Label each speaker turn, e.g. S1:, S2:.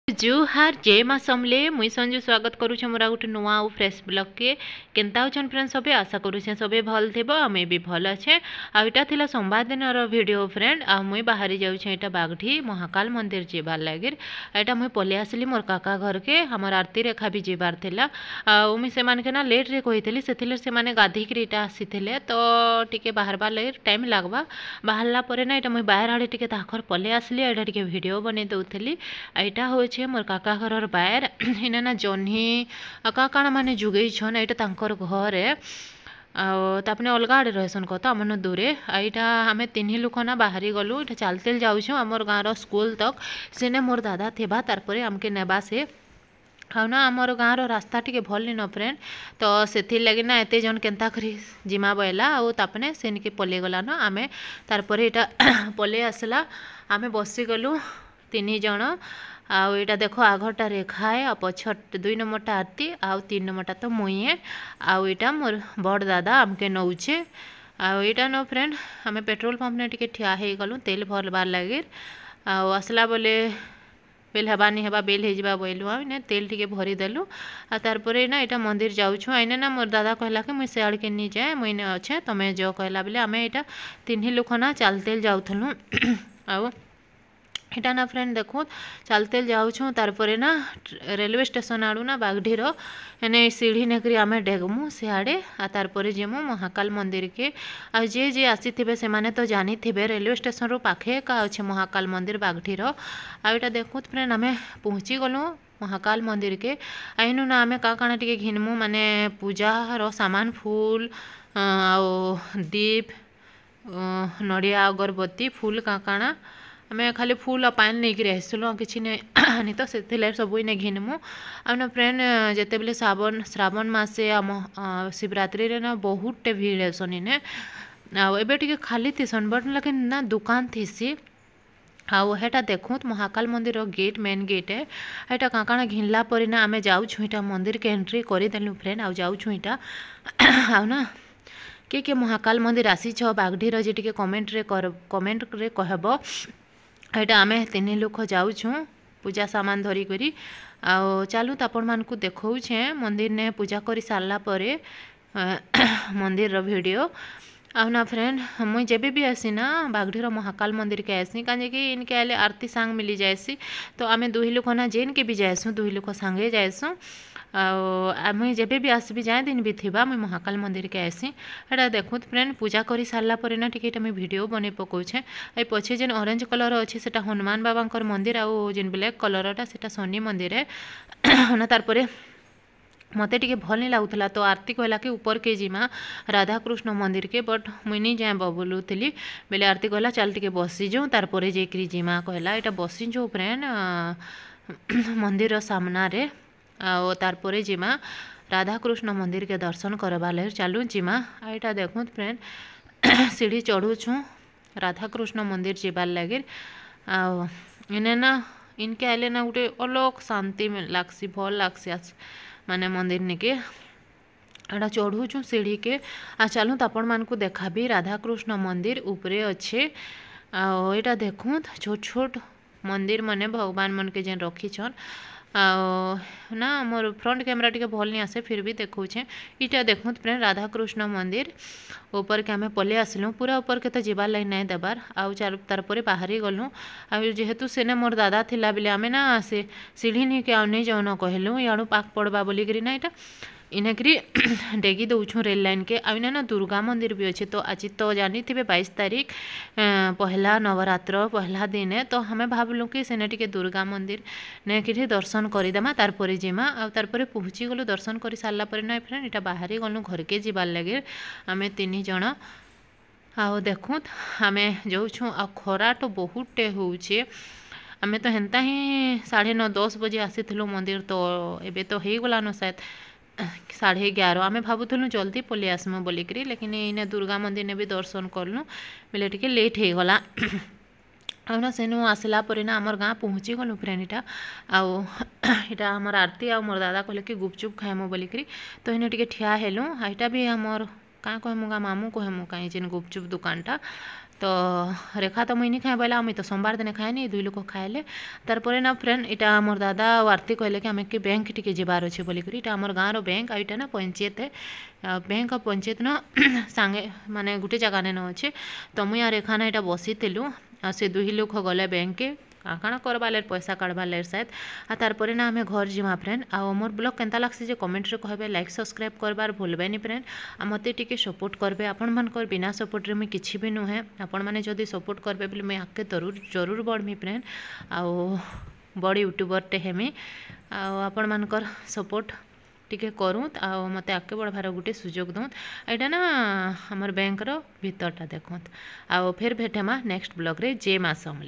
S1: जुहार जय माँ समले मुई संजू स्वागत करुछे मोरा गोटे नुआ और फ्रेश ब्लॉग के केनता होछन फ्रेंड सबे आशा करुछे सबे भल थिबो आमे भी भल अच्छे आ इटा थिला सोमवार दिन वीडियो फ्रेंड आ मुई बाहरी जाउछे एटा बागठी महाकाल मंदिर जेबार लागिर एटा मुई पले आसली मोर काका घर के हमर आरती रेखा भी जेबार थिला आ मुई से माने के ना लेट रे कहितली सेथिले से माने गाधी के इटा आसीथिले तो टिके बाहरबा लागि टाइम लागबा बाहरला परे ना एटा मुई बाहर आडे टिके ताखर पले आसली एटा टिके वीडियो बने दउथली एटा हो मोर काका घर बायर इना ना जह्नी का काଣା माने जुगई छन एटा तांकर घर तापने अलग आड़े रहसन कत आमन दूरे यहाँ आम तीन लोक ना बाहरी गलु ये चलते जाऊँ आमर गाँव स्कूल तक सेने मोर दादा थेबा तारपरे आमके नेबा से हाँ ना आमर गाँव रास्ता टी भल न फ्रेंड तो से लगे ना एत जन केन्ता करी जिमा बहला आने सेनके पले गला न आम तारपरे यहाँ पले आसला आम बसीगलु तीन जन आईटा देख आगटा रेखा है पछ 2 नंबरटा आरती आउ 3 नंबरटा तो मुई आईटा मोर बड़ दादा आमके नौचे आईटा न फ्रेंड आम पेट्रोल पंप ने टिके ठिया हो गलु तेल भरबार लगे आसला बोले बेल हेबानी हेबा बेल हेजिबा बोलु आने तेल टिके भरीदेलु आ तारपरे ना यहाँ मंदिर जाऊँ आईने ना मोर दादा कहला कि मुई सियाड़ के नहीं जाए मुईने अच्छे तुम्हें जो कहला बोले आम यहाँ 3 लोक ना चलते जाऊँ आउ इटा ना फ्रेंड देखो चलते जाऊँ तारपरे ना रेलवे स्टेशन आड़ू ना बागढ़ीर एने सीढ़ी नेकरी आम डेगमु सियाड़े आ तारपरे जेमु महाकाल मंदिर के आ जे जे आसी थे से माने तो जानी थे रेलवे स्टेशन रो पाखे का अच्छे महाकाल मंदिर बागढ़ीर आईटा देखो फ्रेंड आम पहुँची गलु महाकाल मंदिर के आईनु ना आम का काଣା टिके घिनमु माने पूजा रो सामान फूल आ दीप नड़िया अगरबत्ती फूल का काଣା आम खाली फूल आ पानी नहीं कि आसलु कि नहीं तो से सब इने घिनमु आ फ्रेंड जिते बेले श्रावण मासे आम शिवरात्रि रे ना बहुत भीड़ हेसन इने आबे टिके खाली थीसन बट लेकिन ना दुकान थीसी आटा देखूँ महाकाल मंदिर गेट मेन गेट है यहाँ का काଣା घिनला पर ना आम जाऊँ यहाँ मंदिर के एंट्री करदेलु फ्रेंड आ जाऊँ यहाँ आना किए महाकाल मंदिर आसी बागढ़ीर जे टिके कमेंट रे कहब यहाँ आम 3 लोक जाऊँ पूजा सामान धरिक चलू आपण मानक देखौछे मंदिर ने पूजा कर सारला परे मंदिर वीडियो आना फ्रेंड मुई जेबे भी आसी ना बागढ़ीर महाकाल मंदिर के आसी कहीं कि इनके आले आरती सांग मिली जाएसी तो आम 2 लोक ना जेन के भी जाएसु 2 लोक सांगे जाएसु मुई जेबे भी आसबी जाए दिन भी थिबा मुई महाकाल मंदिर के आसी एटा देखुत फ्रेंड पूजा करी सारला परे ना टिके मुई वीडियो बने पकाउछे ए पछे जेन ऑरेंज कलर अच्छे सेटा हनुमान बाबांकर मंदिर आउ जेन ब्लैक कलरटा सेटा शनि मंदिर है ना तारपरे मते टिके भल नहीं लगुला तो आरती कहला कि ऊपर के जिमा राधा कृष्ण मंदिर के बट मुई नहीं जाए बोलूली बेले आरती कहला चल टिके बसी जाऊँ तारपरे जेकरी जिमा कहला यहाँ बसी जो फ्रेंड मंदिर सामना रे आ तारपरे जिमा राधा कृष्ण मंदिर के दर्शन करवा लगे चलू जिमा यहाँ देखूँ फ्रेंड सीढ़ी चढ़ूछु राधा कृष्ण मंदिर जीवार लगे इने ना इनके आइले ना गोटे अलग शांति लागसी भल लागसी माने मंदिर निके एटा चढ़ूछु सीढ़ी के आ चलू आपण मानक देखा भी राधा कृष्ण मंदिर उपरे अच्छे आटा देखूँ छोट छोट मंदिर माने भगवान मन के जेन रखीछन ना मोर फ्रंट कैमरा टिके भल नहीं आसे फिर भी देखौछे इटा देखूँ फ्रेंड राधा कृष्ण मंदिर ऊपर के आम पले आसलु पूरा ऊपर के तो जीवार लाइन नहीं देबार आउ तारपरे बाहरी गलु जेहेतु सेने मोर दादा थिला बेले आमे ना से सीढ़ी नहीं के आउ नहीं जाऊन कहलु याड़ू पाक पड़वा बोलिकी ना यहाँ इनकरी डेगी दौछूँ रेल लाइन के आने ना दुर्गा मंदिर भी अच्छे तो आज तो जानी थे 22 तारीख पहला नवरात्र पहला दिन है तो हमें भावलु कि सेने टिके दुर्गा मंदिर ने कि दर्शन करदेमा तारपरे जिमा आ तारपरे पहुँची गलु दर्शन कर सारा पर ना फ्रेंड यहाँ बाहरी गलु घर के जीवार लगे आम 3 जन आउ देखूँ आम जाऊँ आ खरा तो बहुत होचे आम तो हेन्ता ही 9:30 बजे आसी मंदिर तो एबे तो हो गलान शायद 11:30 आम भावुलु जल्दी पलि आसमु बोलिकी लेकिन इने दुर्गा मंदिर ने भी दर्शन कलु बेले टिके लेट हो गला आना सेनु आसला पर ना आमर गाँ पहुँची गलु फ्रेंड इटा आटा आमर आरती आ मोर दादा कहले कि गुपचुप खाएमु बोलिकी तो इने टिके ठिया हेलु यहाँ भी आमर क्या कहमु गा मामू कहमु कहीं जेन गुपचुप दुकानटा तो रेखा तो मुई नहीं खाए बोला मुई तो सोमवार दिन खाएनी दुई लोक खाइले तारपर ना फ्रेंड इटा मोर दादा और आरती कहले कि आम कि बैंक टिके जबार अच्छे बोलिकी इटा आमर गाँव बैंक आ इटा ना पंचायत है बैंक और पंचायत ना सांगे माने गोटे जगह ने न अच्छे तो मुई आ रेखा ना इटा बसीलु से दुई लोक गले बैंक के काଣା करवा लेर पैसा काढ़वा लेर शायद तारपर ना आम घर जीमा फ्रेंड आ मोर ब्लॉग केनता लागसी जे कमेंट रे कहबे लाइक सब्सक्राइब करबार भूलबेनी फ्रेंड आ मते टिके सपोर्ट करबे आपण मानकर बिना सपोर्ट रे मैं किछि भी नुहे आपण माने जदी सपोर्ट करबे बोले मैं आके जरूर बढ़मी फ्रेंड आ बड़ यूट्यूबर टे हेमी आ आपण मानकर सपोर्ट टिके करूँ आ मते आगे बढ़वार गोटे सुजोग दूँ यहाँ ना आमर बैंक भितरटा देखत आ फिर भेटेमा नेक्स्ट ब्लॉग रे जय माँ समलेई।